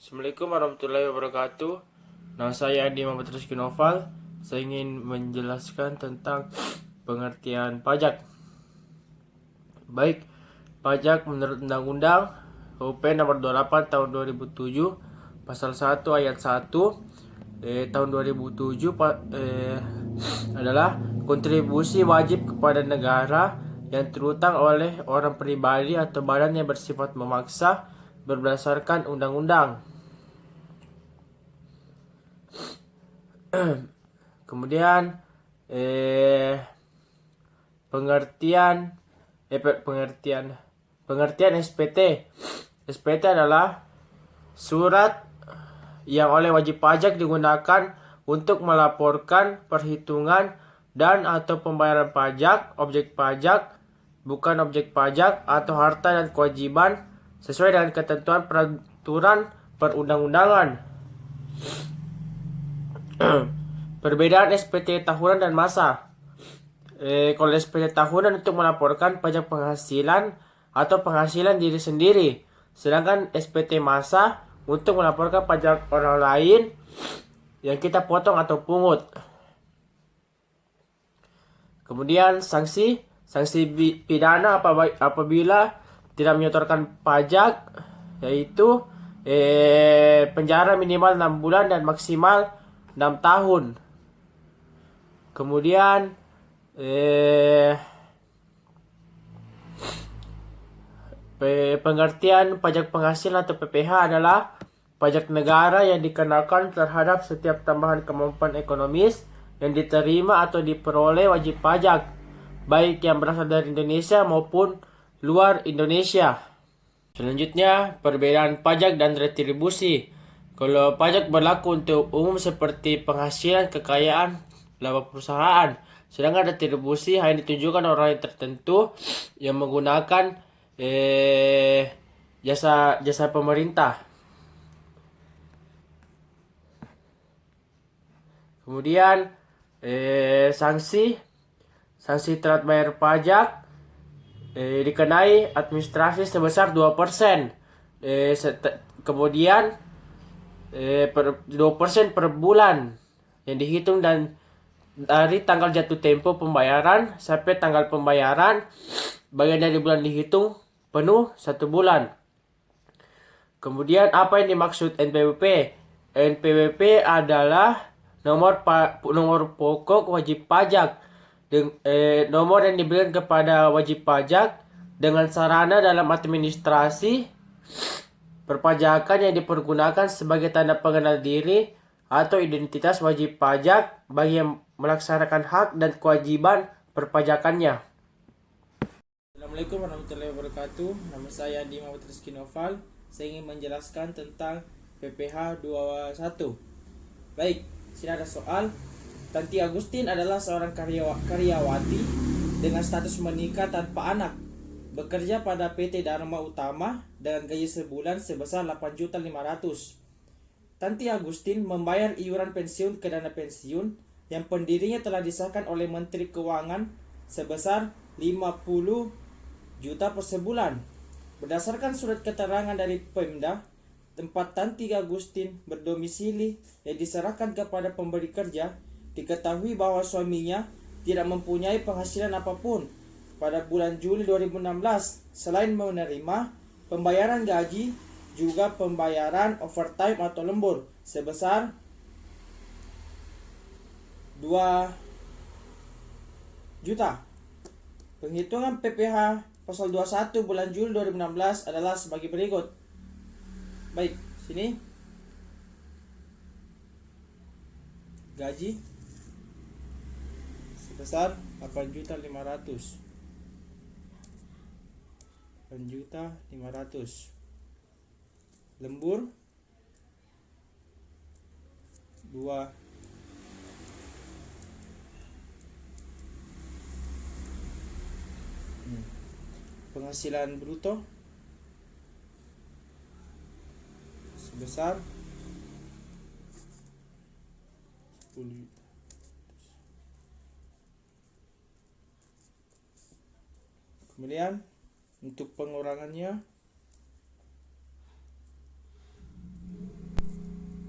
Assalamualaikum warahmatullahi wabarakatuh. Nama saya Adi Muhammad Rizky Noval. Saya ingin menjelaskan tentang pengertian pajak. Baik, pajak menurut Undang-Undang UP Nomor 28 Tahun 2007, Pasal 1 Ayat 1 Tahun 2007 adalah kontribusi wajib kepada negara yang terutang oleh orang pribadi atau badan yang bersifat memaksa berdasarkan undang-undang. Kemudian pengertian pengertian SPT. SPT adalah surat yang oleh wajib pajak digunakan untuk melaporkan perhitungan dan atau pembayaran pajak, objek pajak, bukan objek pajak, atau harta dan kewajiban sesuai dengan ketentuan peraturan perundang-undangan. Perbedaan SPT tahunan dan masa. Kalau SPT tahunan untuk melaporkan pajak penghasilan atau penghasilan diri sendiri, sedangkan SPT masa untuk melaporkan pajak orang lain yang kita potong atau pungut. Kemudian sanksi pidana apabila tidak menyetorkan pajak, yaitu penjara minimal 6 bulan dan maksimal 6 tahun. Kemudian pengertian pajak penghasilan atau PPH adalah pajak negara yang dikenakan terhadap setiap tambahan kemampuan ekonomis yang diterima atau diperoleh wajib pajak, baik yang berasal dari Indonesia maupun luar Indonesia. Selanjutnya, perbedaan pajak dan retribusi. Kalau pajak berlaku untuk umum seperti penghasilan, kekayaan, laba perusahaan, sedangkan retribusi hanya ditunjukkan orang yang tertentu yang menggunakan jasa pemerintah. Kemudian sanksi telat bayar pajak dikenai administrasi sebesar 2%. Kemudian 2% per bulan yang dihitung dan dari tanggal jatuh tempo pembayaran sampai tanggal pembayaran, bagian dari bulan dihitung penuh 1 bulan. Kemudian apa yang dimaksud NPWP? NPWP adalah nomor pokok wajib pajak, nomor yang diberikan kepada wajib pajak dengan sarana dalam administrasi perpajakan yang dipergunakan sebagai tanda pengenal diri atau identitas wajib pajak bagi yang melaksanakan hak dan kewajiban perpajakannya. Assalamualaikum warahmatullahi wabarakatuh. Nama saya Adi Muhammad Rizky Noval. Saya ingin menjelaskan tentang PPH 21. Baik, sini ada soal. Tanti Agustin adalah seorang karyawati dengan status menikah tanpa anak, bekerja pada PT Dharma Utama dengan gaji sebulan sebesar 8.500.000. Tanti Agustin membayar iuran pensiun ke dana pensiun yang pendirinya telah disahkan oleh Menteri Keuangan sebesar 50 juta per sebulan. Berdasarkan surat keterangan dari Pemda tempat Tanti Agustin berdomisili yang diserahkan kepada pemberi kerja, diketahui bahwa suaminya tidak mempunyai penghasilan apapun pada bulan Juli 2016 selain menerima pembayaran gaji juga pembayaran overtime atau lembur sebesar 2 juta. Penghitungan PPH pasal 21 bulan Juli 2016 adalah sebagai berikut. Baik, sini gaji sebesar 8.500.000. 8.500.000. Lembur 2 penghasilan bruto sebesar 10 juta. Kemudian untuk pengurangannya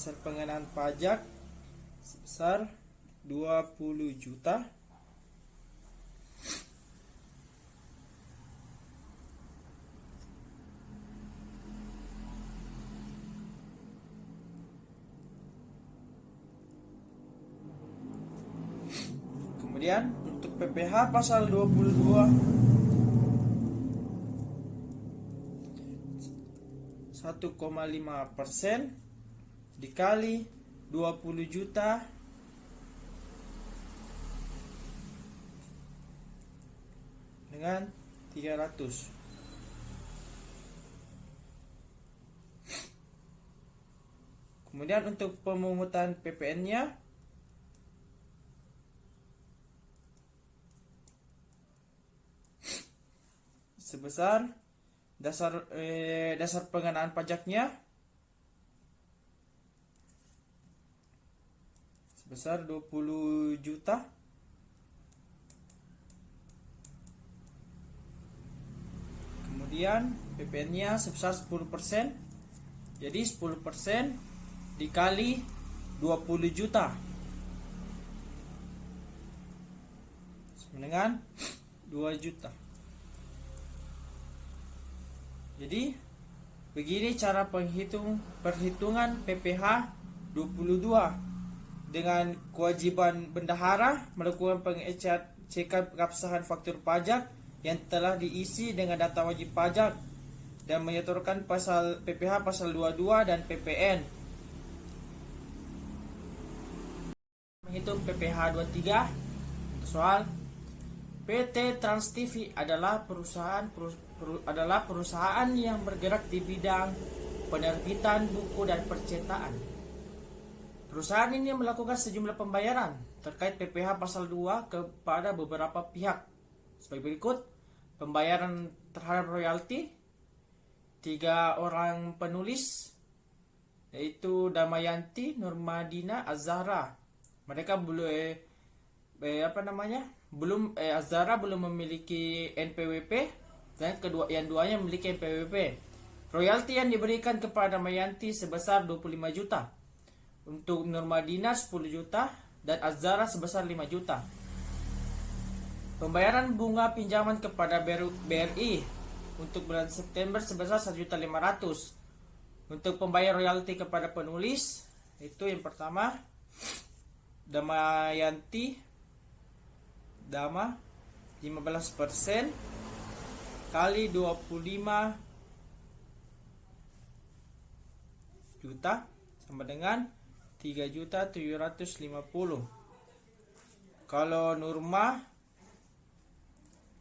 dasar pengenaan pajak sebesar 20 juta. Kemudian untuk PPh pasal 22 1,5% dikali 20 juta dengan 300. Kemudian untuk pemungutan PPN-nya sebesar dasar pengenaan pajaknya sebesar 20 juta. Kemudian PPN-nya sebesar 10%. Jadi 10% dikali 20 juta sama dengan 2 juta. Jadi begini cara perhitungan PPh 22 dengan kewajiban bendahara melakukan pengecekan keabsahan faktur pajak yang telah diisi dengan data wajib pajak dan menyetorkan pasal PPh pasal 22 dan PPN. Menghitung PPh 23 soal PT Trans TV adalah perusahaan yang bergerak di bidang penerbitan buku dan percetakan. Perusahaan ini melakukan sejumlah pembayaran terkait PPh pasal 2 kepada beberapa pihak sebagai berikut: pembayaran terhadap royalti 3 orang penulis, yaitu Damayanti, Nurmadina, Az-Zahra. Mereka Az-Zahra belum memiliki NPWP dan yang duanya memiliki NPWP. Royalti yang diberikan kepada Damayanti sebesar 25 juta, untuk Nurmadina 10 juta dan Az-Zahra sebesar 5 juta. Pembayaran bunga pinjaman kepada BRI untuk bulan September sebesar 1.500.000. Untuk pembayar royalti kepada penulis, itu yang pertama Damayanti 15% kali 25 juta sama dengan 3.750. Kalau Nurma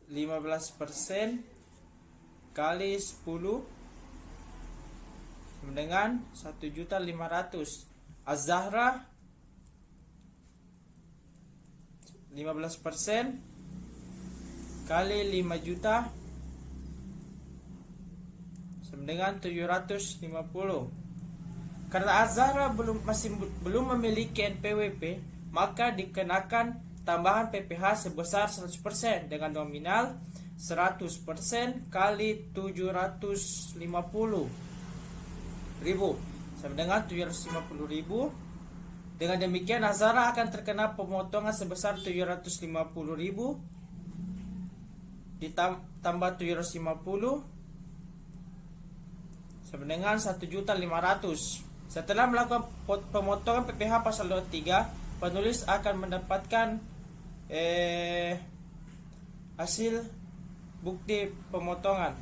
15% kali 10 sama dengan 1.500.000. Az-Zahra 15% kali 5 juta sama dengan 750. Karena Az-Zahra belum memiliki NPWP, maka dikenakan tambahan PPh sebesar 100% dengan nominal 100% kali 750.000 sama dengan 750.000. Dengan demikian Az-Zahra akan terkena pemotongan sebesar 750.000 ditambah 750 sama dengan 1.500.000. Setelah melakukan pemotongan PPh pasal 23, penulis akan mendapatkan hasil bukti pemotongan.